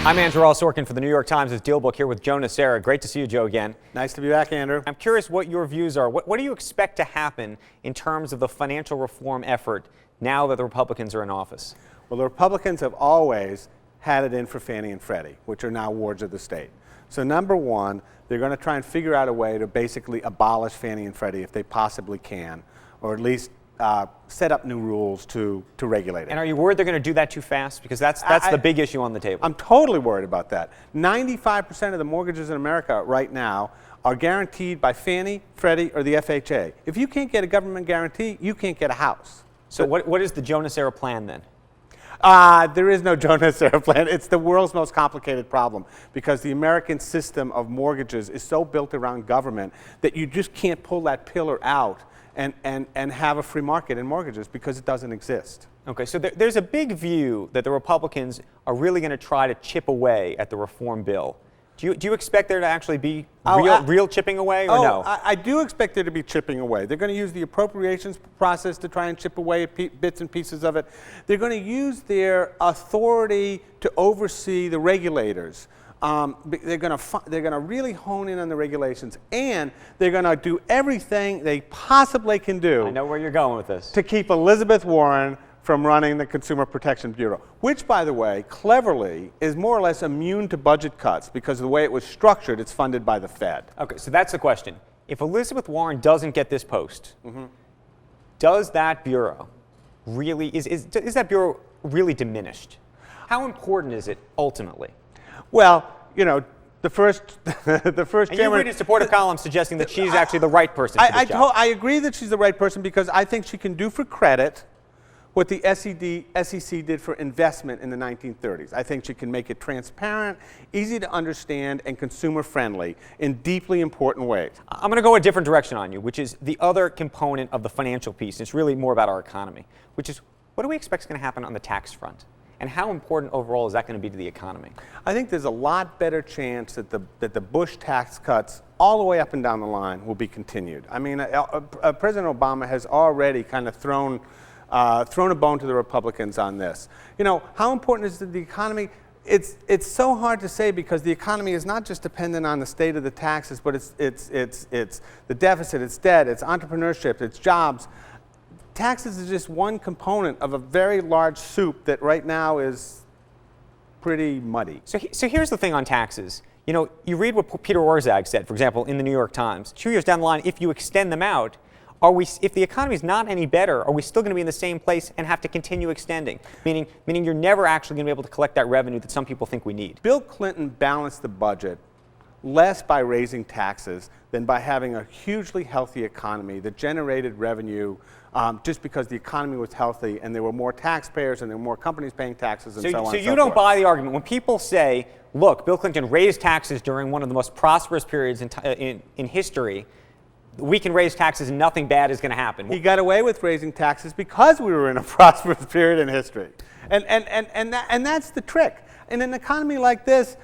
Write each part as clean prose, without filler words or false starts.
I'm Andrew Sorkin for the New York Times' DealBook here with Joe Nocera. Great to see you, Joe, again. Nice to be back, Andrew. I'm curious what your views are. What do you expect to happen in terms of the financial reform effort now that the Republicans are in office? Well, the Republicans have always had it in for Fannie and Freddie, which are now wards of the state. So number one, they're going to try and figure out a way to basically abolish Fannie and Freddie if they possibly can, or at least set up new rules to regulate it. And are you worried they're going to do that too fast? Because that's the big issue on the table. I'm totally worried about that. 95% of the mortgages in America right now are guaranteed by Fannie, Freddie, or the FHA. If you can't get a government guarantee, you can't get a house. So what is the Joe Nocera plan then? There is no Joe Nocera plan. It's the world's most complicated problem because the American system of mortgages is so built around government that you just can't pull that pillar out and have a free market in mortgages because it doesn't exist. Okay, so there's a big view that the Republicans are really going to try to chip away at the reform bill. Do you expect there to actually be real chipping away, or no? I do expect there to be chipping away. They're going to use the appropriations process to try and chip away at bits and pieces of it. They're going to use their authority to oversee the regulators. They're going to really hone in on the regulations, and they're going to do everything they possibly can do. I know where you're going with this. To keep Elizabeth Warren from running the Consumer Protection Bureau, which, by the way, cleverly is more or less immune to budget cuts because of the way it was structured, it's funded by the Fed. Okay, so that's the question. If Elizabeth Warren doesn't get this post, does that bureau really, is that bureau really diminished? How important is it ultimately? Well, you know, the first and chairman. you read a supportive column suggesting that she's actually the right person for this job. I agree that she's the right person because I think she can do for credit what the SEC did for investment in the 1930s. I think she can make it transparent, easy to understand, and consumer-friendly in deeply important ways. I'm going to go a different direction on you, which is the other component of the financial piece. It's really more about our economy, which is what do we expect is going to happen on the tax front? And how important overall is that going to be to the economy? I think there's a lot better chance that the Bush tax cuts all the way up and down the line will be continued. I mean, President Obama has already kind of thrown a bone to the Republicans on this. You know, how important is the economy? It's so hard to say because the economy is not just dependent on the state of the taxes, but it's the deficit, it's debt, it's entrepreneurship, it's jobs. Taxes is just one component of a very large soup that right now is pretty muddy. So here's the thing on taxes. You know, you read what Peter Orszag said, for example, in the New York Times. 2 years down the line, if you extend them out, if the economy is not any better, are we still going to be in the same place and have to continue extending? Meaning you're never actually going to be able to collect that revenue that some people think we need. Bill Clinton balanced the budget less by raising taxes than by having a hugely healthy economy that generated revenue just because the economy was healthy and there were more taxpayers and there were more companies paying taxes and so on and so forth. So you don't buy the argument. When people say, look, Bill Clinton raised taxes during one of the most prosperous periods in history, we can raise taxes and nothing bad is going to happen. He got away with raising taxes because we were in a prosperous period in history. And that's the trick. In an economy like this,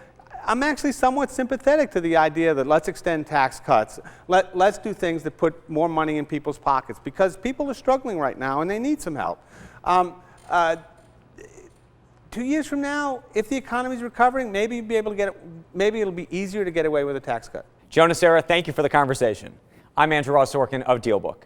I'm actually somewhat sympathetic to the idea that let's extend tax cuts. Let's do things that put more money in people's pockets because people are struggling right now and they need some help. 2 years from now, if the economy is recovering, maybe you'll be able to get it, maybe it'll be easier to get away with a tax cut. Joe Nocera, thank you for the conversation. I'm Andrew Sorkin of DealBook.